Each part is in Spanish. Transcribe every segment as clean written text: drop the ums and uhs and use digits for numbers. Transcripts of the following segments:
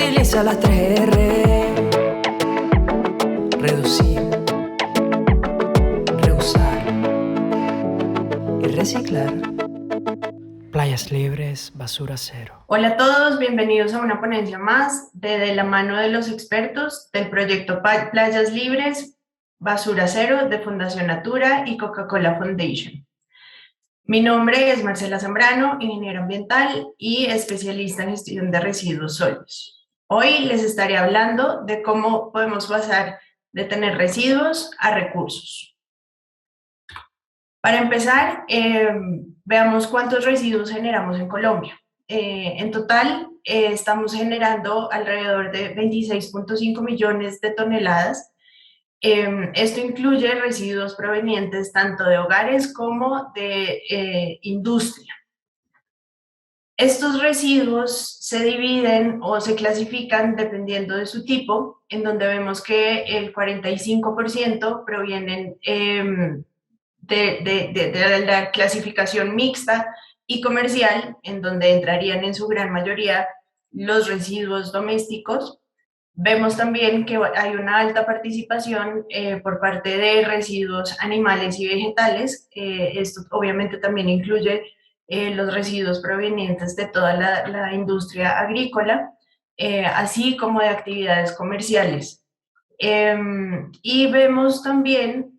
Utiliza las 3R. Reducir, reusar y reciclar. Playas libres, basura cero. Hola a todos, bienvenidos a una ponencia más de la mano de los expertos del proyecto Playas Libres, Basura Cero de Fundación Natura y Coca-Cola Foundation. Mi nombre es Marcela Zambrano, ingeniera ambiental y especialista en gestión de residuos sólidos. Hoy les estaré hablando de cómo podemos pasar de tener residuos a recursos. Para empezar, veamos cuántos residuos generamos en Colombia. En total, estamos generando alrededor de 26.5 millones de toneladas. Esto incluye residuos provenientes tanto de hogares como de industria. Estos residuos se dividen o se clasifican dependiendo de su tipo, en donde vemos que el 45% provienen de la clasificación mixta y comercial, en donde entrarían en su gran mayoría los residuos domésticos. Vemos también que hay una alta participación por parte de residuos animales y vegetales. Esto obviamente también incluye los residuos provenientes de toda la industria agrícola, así como de actividades comerciales. Y vemos también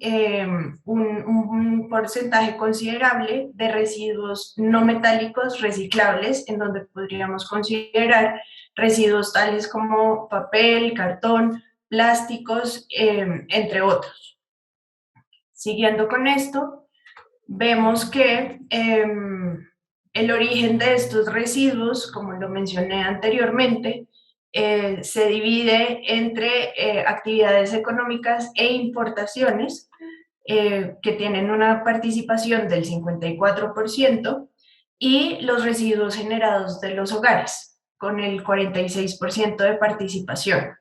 un porcentaje considerable de residuos no metálicos reciclables, en donde podríamos considerar residuos tales como papel, cartón, plásticos, entre otros. Siguiendo con esto, vemos que el origen de estos residuos, como lo mencioné anteriormente, se divide entre actividades económicas e importaciones, que tienen una participación del 54%, y los residuos generados de los hogares, con el 46% de participación.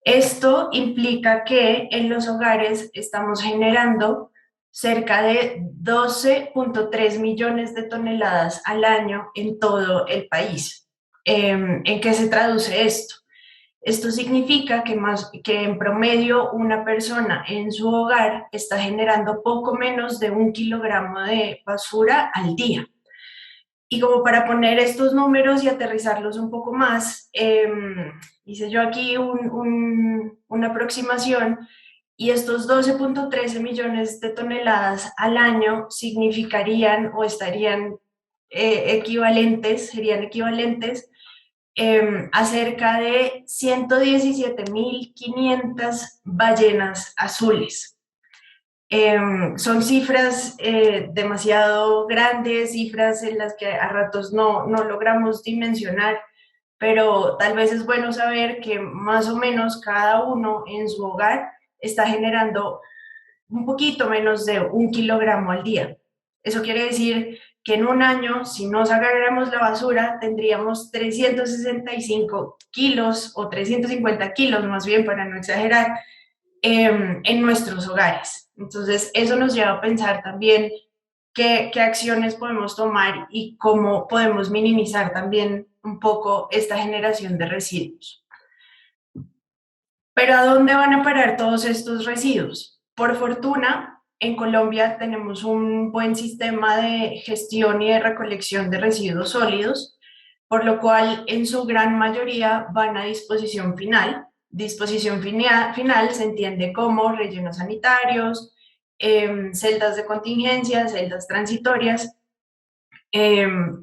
Esto implica que en los hogares estamos generando cerca de 12.3 millones de toneladas al año en todo el país. ¿En qué se traduce esto? Esto significa que en promedio una persona en su hogar está generando poco menos de 1 kilogramo de basura al día. Y como para poner estos números y aterrizarlos un poco más, hice yo aquí una aproximación, y estos 12.13 millones de toneladas al año significarían o estarían serían equivalentes a cerca de 117.500 ballenas azules. Son cifras demasiado grandes, cifras en las que a ratos no logramos dimensionar, pero tal vez es bueno saber que más o menos cada uno en su hogar está generando un poquito menos de 1 kilogramo al día. Eso quiere decir que en un año, si no sacáramos la basura, tendríamos 365 kilos o 350 kilos, más bien para no exagerar, en nuestros hogares. Entonces, eso nos lleva a pensar también qué acciones podemos tomar y cómo podemos minimizar también un poco esta generación de residuos. Pero ¿a dónde van a parar todos estos residuos? Por fortuna, en Colombia tenemos un buen sistema de gestión y de recolección de residuos sólidos, por lo cual en su gran mayoría van a disposición final. Disposición final se entiende como rellenos sanitarios, celdas de contingencia, celdas transitorias,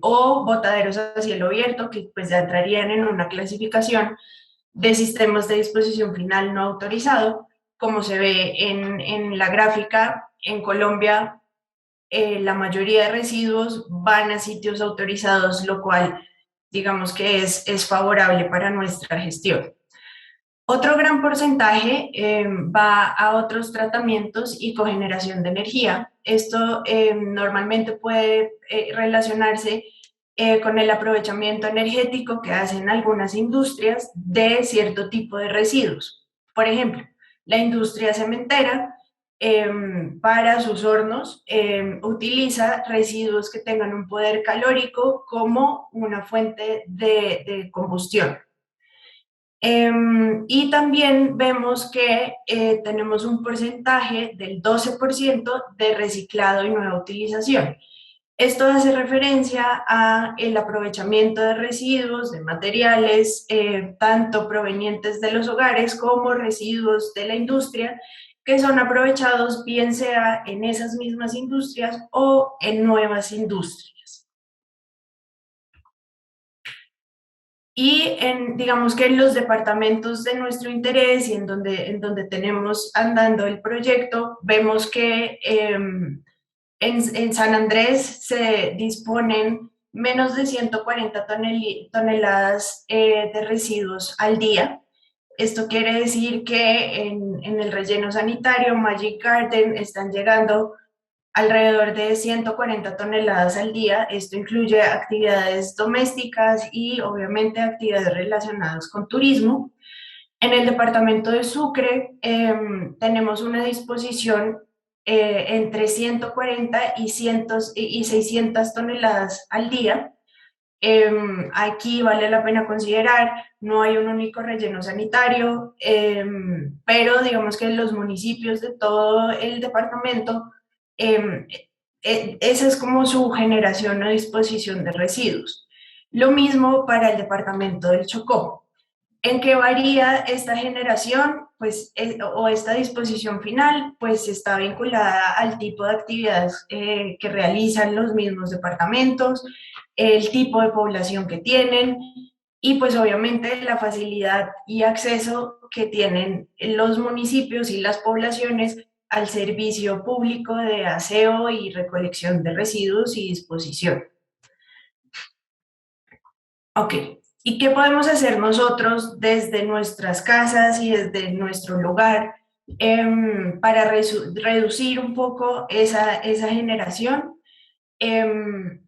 o botaderos a cielo abierto, que pues ya entrarían en una clasificación de sistemas de disposición final no autorizado. Como se ve en la gráfica, en Colombia la mayoría de residuos van a sitios autorizados, lo cual digamos que es favorable para nuestra gestión. Otro gran porcentaje va a otros tratamientos y cogeneración de energía. Esto normalmente puede relacionarse con el aprovechamiento energético que hacen algunas industrias de cierto tipo de residuos. Por ejemplo, la industria cementera para sus hornos utiliza residuos que tengan un poder calórico como una fuente de combustión. Y también vemos que tenemos un porcentaje del 12% de reciclado y nueva utilización. Esto hace referencia a el aprovechamiento de residuos, de materiales, tanto provenientes de los hogares como residuos de la industria, que son aprovechados bien sea en esas mismas industrias o en nuevas industrias. Y digamos que en los departamentos de nuestro interés y en donde tenemos andando el proyecto, vemos que en San Andrés se disponen menos de 140 toneladas de residuos al día. Esto quiere decir que en el relleno sanitario Magic Garden están llegando alrededor de 140 toneladas al día. Esto incluye actividades domésticas y obviamente actividades relacionadas con turismo. En el departamento de Sucre tenemos una disposición entre 140 y 600 toneladas al día. Aquí vale la pena considerar, no hay un único relleno sanitario, pero digamos que en los municipios de todo el departamento, eh, esa es como su generación o disposición de residuos. Lo mismo para el departamento del Chocó. ¿En qué varía esta generación? Pues, o esta disposición final, pues está vinculada al tipo de actividades que realizan los mismos departamentos, el tipo de población que tienen y pues obviamente la facilidad y acceso que tienen los municipios y las poblaciones al servicio público de aseo y recolección de residuos y disposición. Ok, ¿y qué podemos hacer nosotros desde nuestras casas y desde nuestro lugar para reducir un poco esa generación? Em,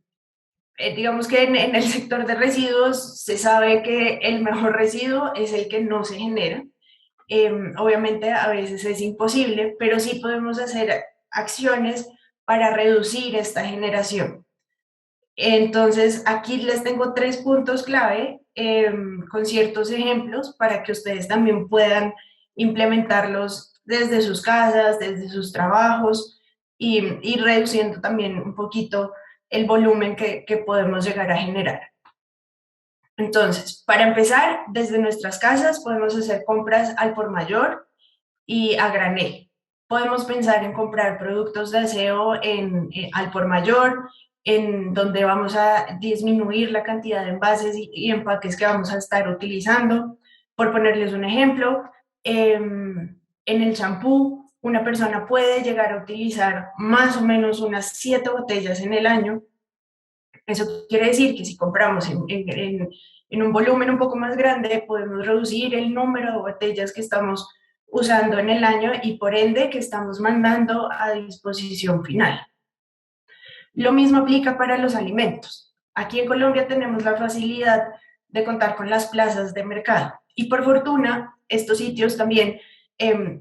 digamos que en el sector de residuos se sabe que el mejor residuo es el que no se genera. Obviamente a veces es imposible, pero sí podemos hacer acciones para reducir esta generación. Entonces, aquí les tengo 3 puntos clave con ciertos ejemplos para que ustedes también puedan implementarlos desde sus casas, desde sus trabajos y reduciendo también un poquito el volumen que podemos llegar a generar. Entonces, para empezar, desde nuestras casas podemos hacer compras al por mayor y a granel. Podemos pensar en comprar productos de aseo al por mayor, en donde vamos a disminuir la cantidad de envases y empaques que vamos a estar utilizando. Por ponerles un ejemplo, en el champú, una persona puede llegar a utilizar más o menos unas 7 botellas en el año. Eso quiere decir que si compramos en un volumen un poco más grande, podemos reducir el número de botellas que estamos usando en el año y por ende que estamos mandando a disposición final. Lo mismo aplica para los alimentos. Aquí en Colombia tenemos la facilidad de contar con las plazas de mercado y por fortuna estos sitios también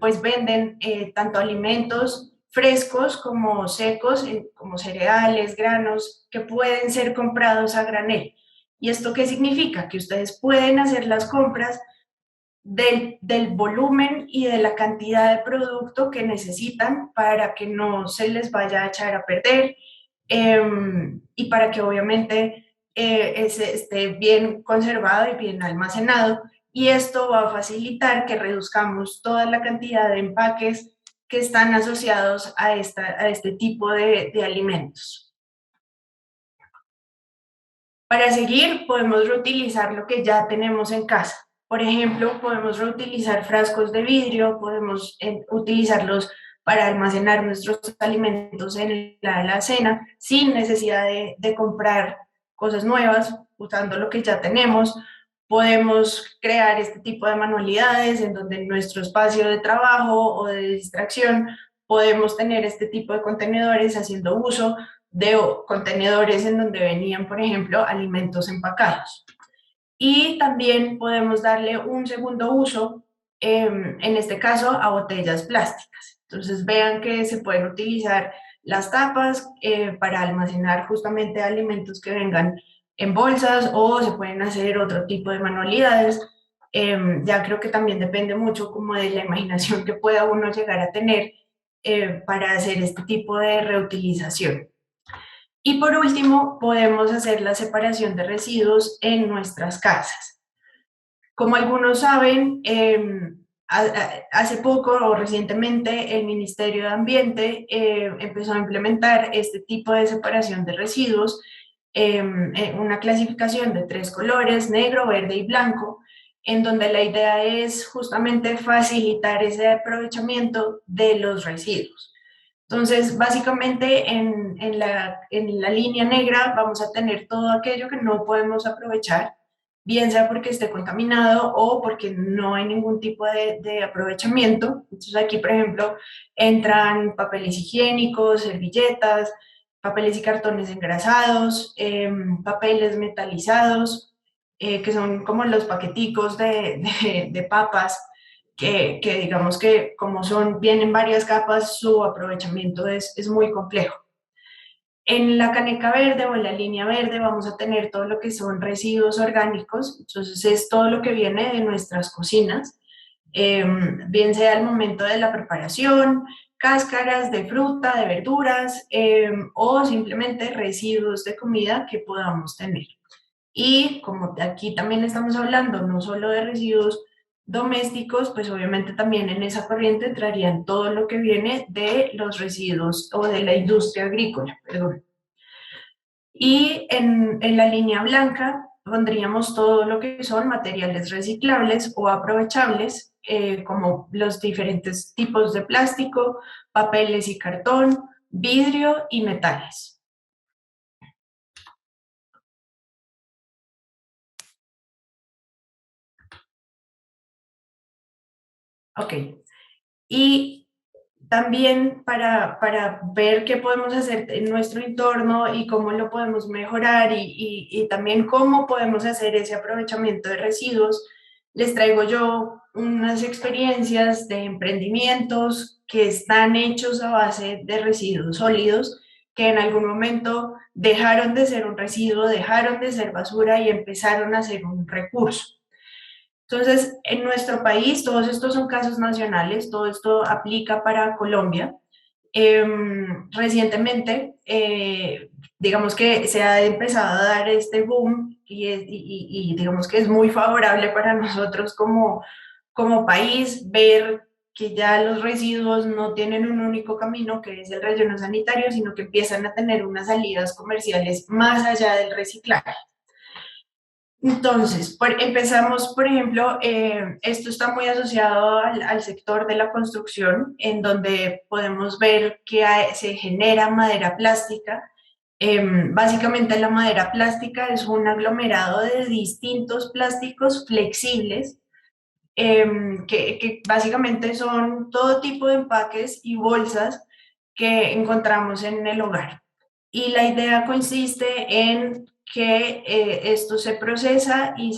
pues venden tanto alimentos frescos como secos, como cereales, granos, que pueden ser comprados a granel. ¿Y esto qué significa? Que ustedes pueden hacer las compras del volumen y de la cantidad de producto que necesitan para que no se les vaya a echar a perder y para que obviamente esté bien conservado y bien almacenado. Y esto va a facilitar que reduzcamos toda la cantidad de empaques que están asociados a este tipo de alimentos. Para seguir, podemos reutilizar lo que ya tenemos en casa. Por ejemplo, podemos reutilizar frascos de vidrio, podemos utilizarlos para almacenar nuestros alimentos en la alacena sin necesidad de comprar cosas nuevas, usando lo que ya tenemos. Podemos crear este tipo de manualidades en donde en nuestro espacio de trabajo o de distracción podemos tener este tipo de contenedores haciendo uso de contenedores en donde venían, por ejemplo, alimentos empacados. Y también podemos darle un segundo uso, en este caso, a botellas plásticas. Entonces vean que se pueden utilizar las tapas para almacenar justamente alimentos que vengan en bolsas o se pueden hacer otro tipo de manualidades Ya creo que también depende mucho como de la imaginación que pueda uno llegar a tener para hacer este tipo de reutilización. Y por último, podemos hacer la separación de residuos en nuestras casas. Como algunos saben, hace poco o recientemente el Ministerio de Ambiente empezó a implementar este tipo de separación de residuos, una clasificación de 3 colores, negro, verde y blanco, en donde la idea es justamente facilitar ese aprovechamiento de los residuos. Entonces, básicamente en la línea negra vamos a tener todo aquello que no podemos aprovechar, bien sea porque esté contaminado o porque no hay ningún tipo de aprovechamiento. Entonces aquí, por ejemplo, entran papeles higiénicos, servilletas, papeles y cartones engrasados, papeles metalizados, que son como los paqueticos de papas, que digamos que como son, vienen varias capas, su aprovechamiento es muy complejo. En la caneca verde o en la línea verde vamos a tener todo lo que son residuos orgánicos, entonces es todo lo que viene de nuestras cocinas, bien sea al momento de la preparación, cáscaras de fruta, de verduras o simplemente residuos de comida que podamos tener. Y como aquí también estamos hablando no solo de residuos domésticos, pues obviamente también en esa corriente entrarían todo lo que viene de los residuos o de la industria agrícola, perdón. Y en la línea blanca pondríamos todo lo que son materiales reciclables o aprovechables, como los diferentes tipos de plástico, papeles y cartón, vidrio y metales. Ok. Y también para ver qué podemos hacer en nuestro entorno y cómo lo podemos mejorar y también cómo podemos hacer ese aprovechamiento de residuos, les traigo yo unas experiencias de emprendimientos que están hechos a base de residuos sólidos que en algún momento dejaron de ser un residuo, dejaron de ser basura y empezaron a ser un recurso. Entonces, en nuestro país, todos estos son casos nacionales, todo esto aplica para Colombia. Recientemente, digamos que se ha empezado a dar este boom y digamos que es muy favorable para nosotros como país ver que ya los residuos no tienen un único camino, que es el relleno sanitario, sino que empiezan a tener unas salidas comerciales más allá del reciclaje. Entonces, empezamos, por ejemplo, esto está muy asociado al sector de la construcción, en donde podemos ver que se genera madera plástica. Básicamente la madera plástica es un aglomerado de distintos plásticos flexibles, que básicamente son todo tipo de empaques y bolsas que encontramos en el hogar. Y la idea consiste en que esto se procesa y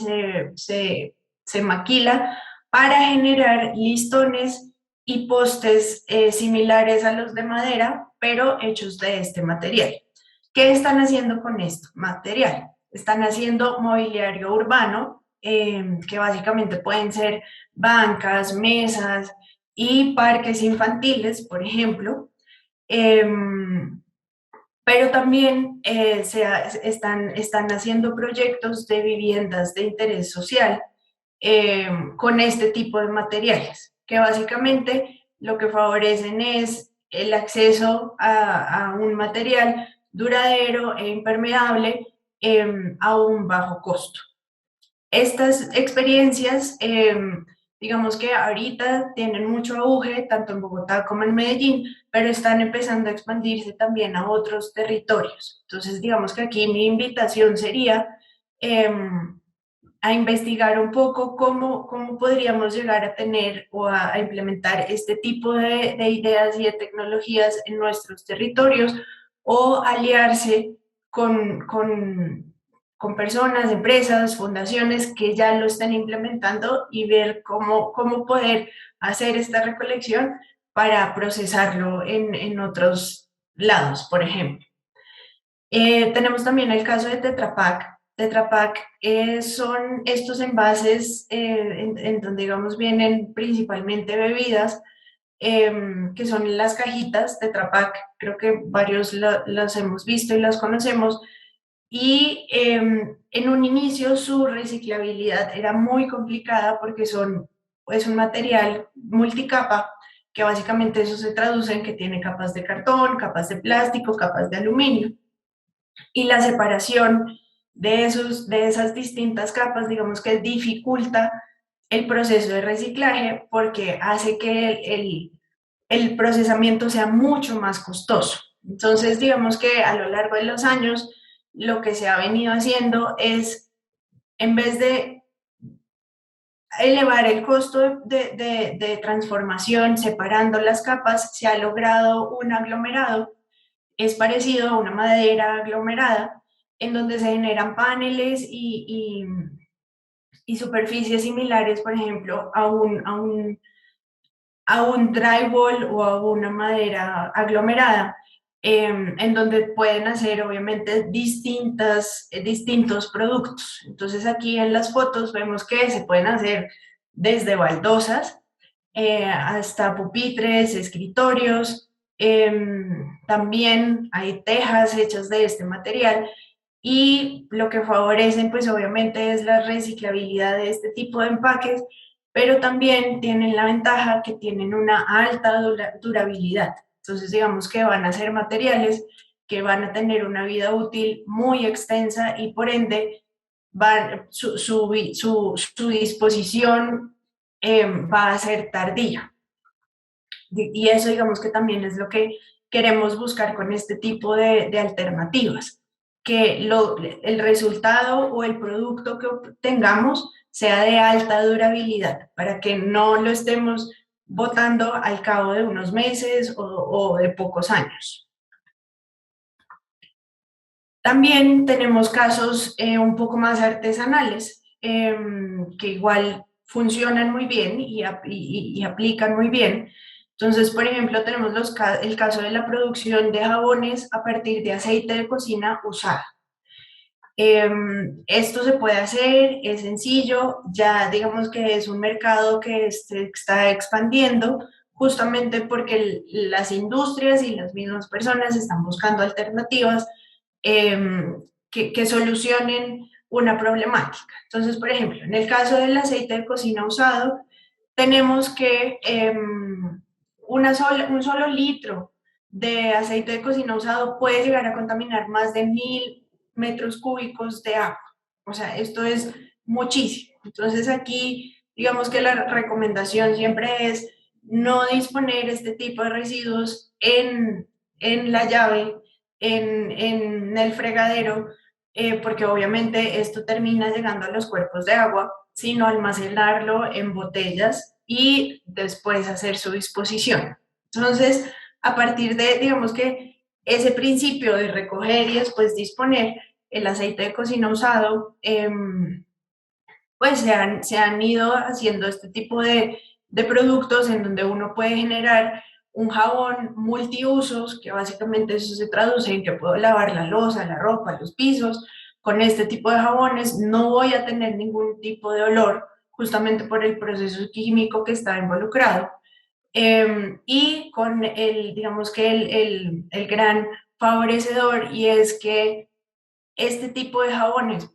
se maquila para generar listones y postes similares a los de madera, pero hechos de este material. ¿Qué están haciendo con esto? Material. Están haciendo mobiliario urbano, que básicamente pueden ser bancas, mesas y parques infantiles, por ejemplo. Pero también están haciendo proyectos de viviendas de interés social con este tipo de materiales, que básicamente lo que favorecen es el acceso a un material duradero e impermeable a un bajo costo. Estas experiencias, digamos que ahorita tienen mucho auge, tanto en Bogotá como en Medellín, pero están empezando a expandirse también a otros territorios. Entonces, digamos que aquí mi invitación sería a investigar un poco cómo podríamos llegar a tener o a implementar este tipo de ideas y de tecnologías en nuestros territorios o aliarse con personas, empresas, fundaciones que ya lo están implementando y ver cómo poder hacer esta recolección para procesarlo en otros lados, por ejemplo. Tenemos también el caso de Tetra Pak, Tetra Pak son estos envases en donde, digamos, vienen principalmente bebidas, que son las cajitas Tetra Pak. Creo que varios las hemos visto y las conocemos. Y en un inicio su reciclabilidad era muy complicada porque es un material multicapa, que básicamente eso se traduce en que tiene capas de cartón, capas de plástico, capas de aluminio. Y la separación de esas distintas capas, digamos que dificulta el proceso de reciclaje porque hace que el procesamiento sea mucho más costoso. Entonces, digamos que a lo largo de los años, lo que se ha venido haciendo es, en vez de elevar el costo de transformación separando las capas, se ha logrado un aglomerado. Es parecido a una madera aglomerada, en donde se generan paneles y superficies similares, por ejemplo, a un drywall o a una madera aglomerada, en donde pueden hacer obviamente distintos productos. Entonces aquí en las fotos vemos que se pueden hacer desde baldosas hasta pupitres, escritorios. También hay tejas hechas de este material y lo que favorecen pues obviamente es la reciclabilidad de este tipo de empaques, pero también tienen la ventaja que tienen una alta durabilidad. Entonces digamos que van a ser materiales que van a tener una vida útil muy extensa y por ende su disposición va a ser tardía. Y eso digamos que también es lo que queremos buscar con este tipo de alternativas, que el resultado o el producto que obtengamos sea de alta durabilidad, para que no lo estemos botando al cabo de unos meses o de pocos años. También tenemos casos un poco más artesanales, que igual funcionan muy bien y aplican muy bien. Entonces, por ejemplo, tenemos el caso de la producción de jabones a partir de aceite de cocina usado. Esto se puede hacer, es sencillo, ya digamos que es un mercado que se está expandiendo justamente porque las industrias y las mismas personas están buscando alternativas que solucionen una problemática. Entonces, por ejemplo, en el caso del aceite de cocina usado, tenemos que un solo litro de aceite de cocina usado puede llegar a contaminar más de 1.000 metros cúbicos de agua. O sea, esto es muchísimo. Entonces aquí, digamos que la recomendación siempre es no disponer este tipo de residuos en la llave, en el fregadero, porque obviamente esto termina llegando a los cuerpos de agua, sino almacenarlo en botellas y después hacer su disposición. Entonces, a partir de, digamos que ese principio de recoger y después disponer el aceite de cocina usado, pues se han ido haciendo este tipo de productos en donde uno puede generar un jabón multiusos, que básicamente eso se traduce en que puedo lavar la loza, la ropa, los pisos. Con este tipo de jabones no voy a tener ningún tipo de olor, justamente por el proceso químico que está involucrado. Y con digamos que el gran favorecedor, y es que este tipo de jabones,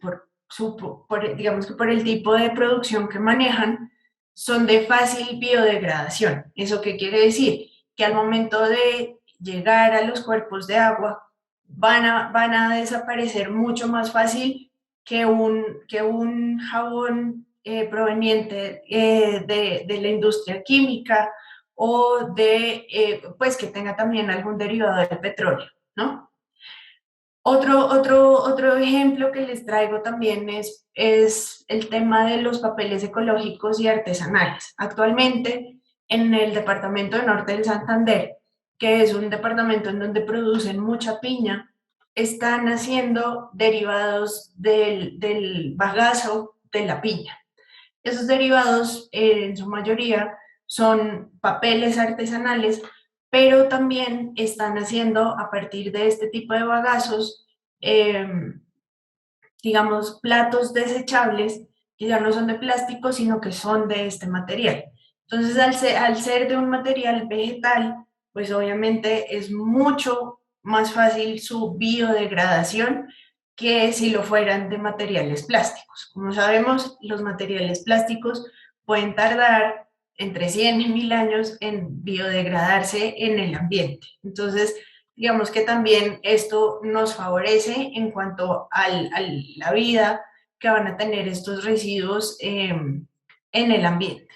digamos que por el tipo de producción que manejan, son de fácil biodegradación. ¿Eso qué quiere decir? Que al momento de llegar a los cuerpos de agua, van a desaparecer mucho más fácil que un jabón proveniente de la industria química o pues que tenga también algún derivado del petróleo, ¿no? Otro ejemplo que les traigo también es el tema de los papeles ecológicos y artesanales. Actualmente, en el departamento de Norte del Santander, que es un departamento en donde producen mucha piña, están haciendo derivados del bagazo de la piña. Esos derivados, en su mayoría, son papeles artesanales, pero también están haciendo a partir de este tipo de bagazos, eh, digamos, platos desechables que ya no son de plástico, sino que son de este material. Entonces, al ser de un material vegetal, pues obviamente es mucho más fácil su biodegradación que si lo fueran de materiales plásticos. Como sabemos, los materiales plásticos pueden tardar entre 100 y 1000 años en biodegradarse en el ambiente. Entonces, digamos que también esto nos favorece en cuanto a la vida que van a tener estos residuos en el ambiente.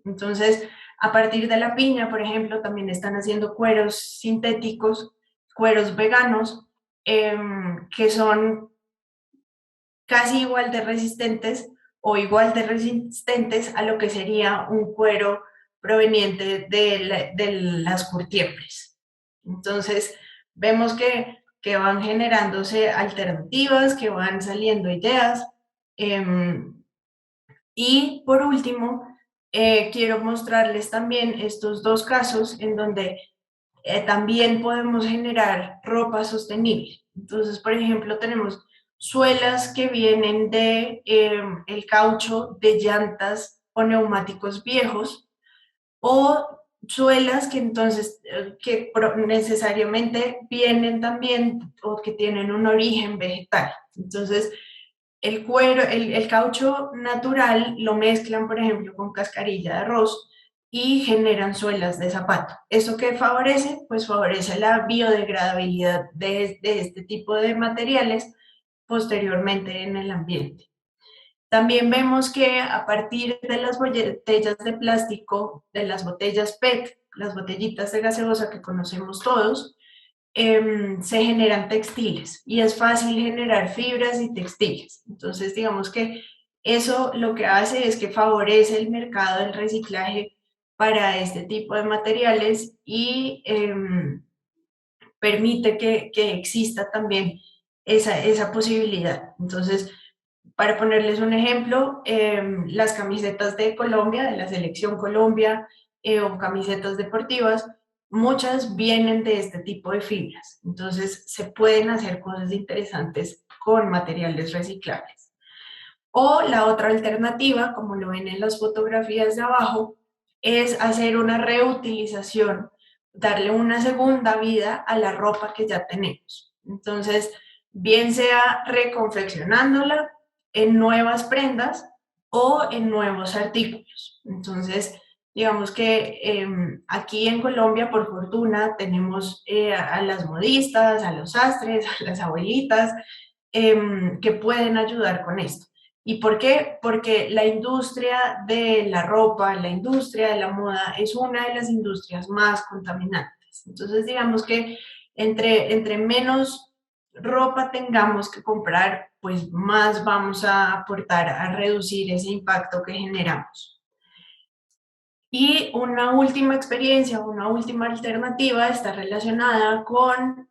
Entonces, a partir de la piña, por ejemplo, también están haciendo cueros sintéticos, cueros veganos, que son casi igual de resistentes o igual de resistentes a lo que sería un cuero proveniente de las curtiembres. Entonces, vemos que van generándose alternativas, que van saliendo ideas. Y por último, quiero mostrarles también estos dos casos en donde también podemos generar ropa sostenible. Entonces, por ejemplo, tenemos suelas que vienen de el caucho de llantas o neumáticos viejos, o suelas que entonces necesariamente vienen también o que tienen un origen vegetal. Entonces, el cuero, el caucho natural lo mezclan, por ejemplo, con cascarilla de arroz y generan suelas de zapato. ¿Eso qué favorece? Pues favorece la biodegradabilidad de este tipo de materiales posteriormente en el ambiente. También vemos que a partir de las botellas de plástico, de las botellas PET, las botellitas de gaseosa que conocemos todos, se generan textiles y es fácil generar fibras y textiles. Entonces, digamos que eso lo que hace es que favorece el mercado del reciclaje para este tipo de materiales y permite que exista también esa posibilidad. Entonces, para ponerles un ejemplo, las camisetas de Colombia, de la selección Colombia, o camisetas deportivas, muchas vienen de este tipo de fibras. Entonces, se pueden hacer cosas interesantes con materiales reciclables. O la otra alternativa, como lo ven en las fotografías de abajo, es hacer una reutilización, darle una segunda vida a la ropa que ya tenemos. Entonces, bien sea reconfeccionándola en nuevas prendas o en nuevos artículos. Entonces, digamos que aquí en Colombia, por fortuna, tenemos a las modistas, a los sastres, a las abuelitas, que pueden ayudar con esto. ¿Y por qué? Porque la industria de la ropa, la industria de la moda es una de las industrias más contaminantes. Entonces, digamos que entre menos ropa tengamos que comprar, pues más vamos a aportar a reducir ese impacto que generamos. Y una última experiencia, una última alternativa está relacionada con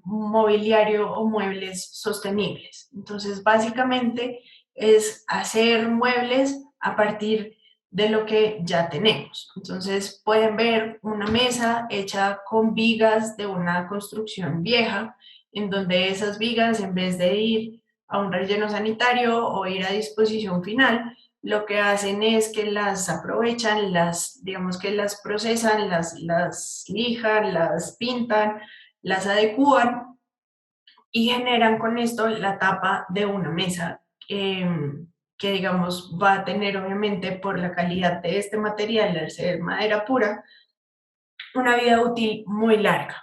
mobiliario o muebles sostenibles. Entonces, básicamente es hacer muebles a partir de lo que ya tenemos. Entonces, pueden ver una mesa hecha con vigas de una construcción vieja, en donde esas vigas, en vez de ir a un relleno sanitario o ir a disposición final, lo que hacen es que las aprovechan, digamos que las procesan, las lijan, las pintan, las adecúan y generan con esto la tapa de una mesa que digamos va a tener obviamente por la calidad de este material, al ser madera pura, una vida útil muy larga.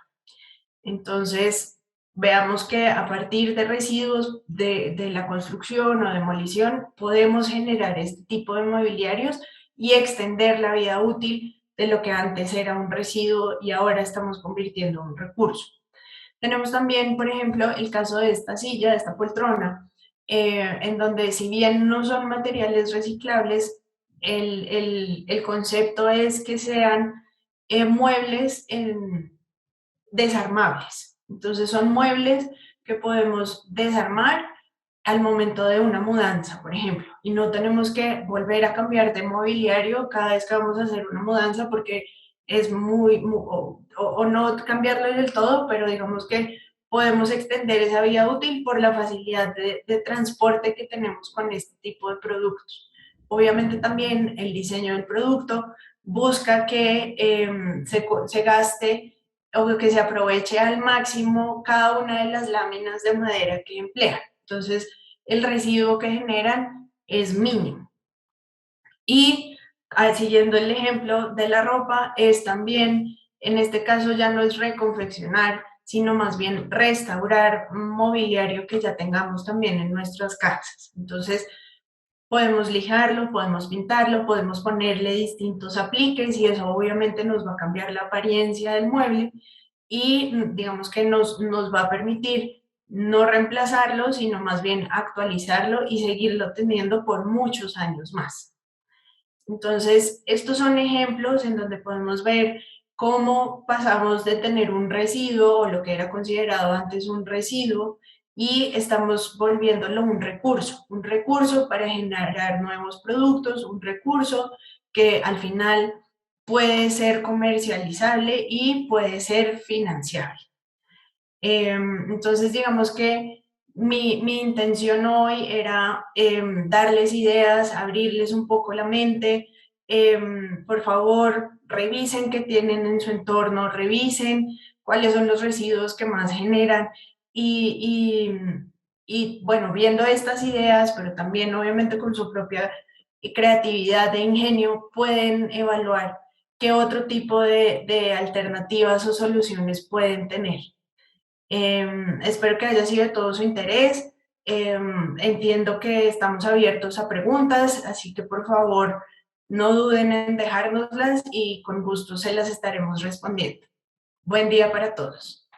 Entonces, veamos que a partir de residuos de la construcción o demolición podemos generar este tipo de mobiliarios y extender la vida útil de lo que antes era un residuo y ahora estamos convirtiendo en un recurso. Tenemos también, por ejemplo, el caso de esta silla, de esta poltrona, en donde si bien no son materiales reciclables, el concepto es que sean muebles desarmables. Entonces son muebles que podemos desarmar al momento de una mudanza, por ejemplo, y no tenemos que volver a cambiar de mobiliario cada vez que vamos a hacer una mudanza porque es o no cambiarlo del todo, pero digamos que podemos extender esa vida útil por la facilidad de transporte que tenemos con este tipo de productos. Obviamente también el diseño del producto busca que se gaste o que se aproveche al máximo cada una de las láminas de madera que emplea. Entonces, el residuo que generan es mínimo. Y siguiendo el ejemplo de la ropa, es también, en este caso ya no es reconfeccionar, sino más bien restaurar mobiliario que ya tengamos también en nuestras casas. Entonces, podemos lijarlo, podemos pintarlo, podemos ponerle distintos apliques y eso obviamente nos va a cambiar la apariencia del mueble y digamos que nos va a permitir no reemplazarlo, sino más bien actualizarlo y seguirlo teniendo por muchos años más. Entonces, estos son ejemplos en donde podemos ver cómo pasamos de tener un residuo o lo que era considerado antes un residuo y estamos volviéndolo un recurso para generar nuevos productos, un recurso que al final puede ser comercializable y puede ser financiable. Entonces, digamos que mi intención hoy era darles ideas, abrirles un poco la mente. Por favor, revisen qué tienen en su entorno, revisen cuáles son los residuos que más generan y, bueno, viendo estas ideas, pero también obviamente con su propia creatividad e ingenio, pueden evaluar qué otro tipo de alternativas o soluciones pueden tener. Espero que haya sido de todo su interés. Entiendo que estamos abiertos a preguntas, así que por favor no duden en dejárnoslas y con gusto se las estaremos respondiendo. Buen día para todos.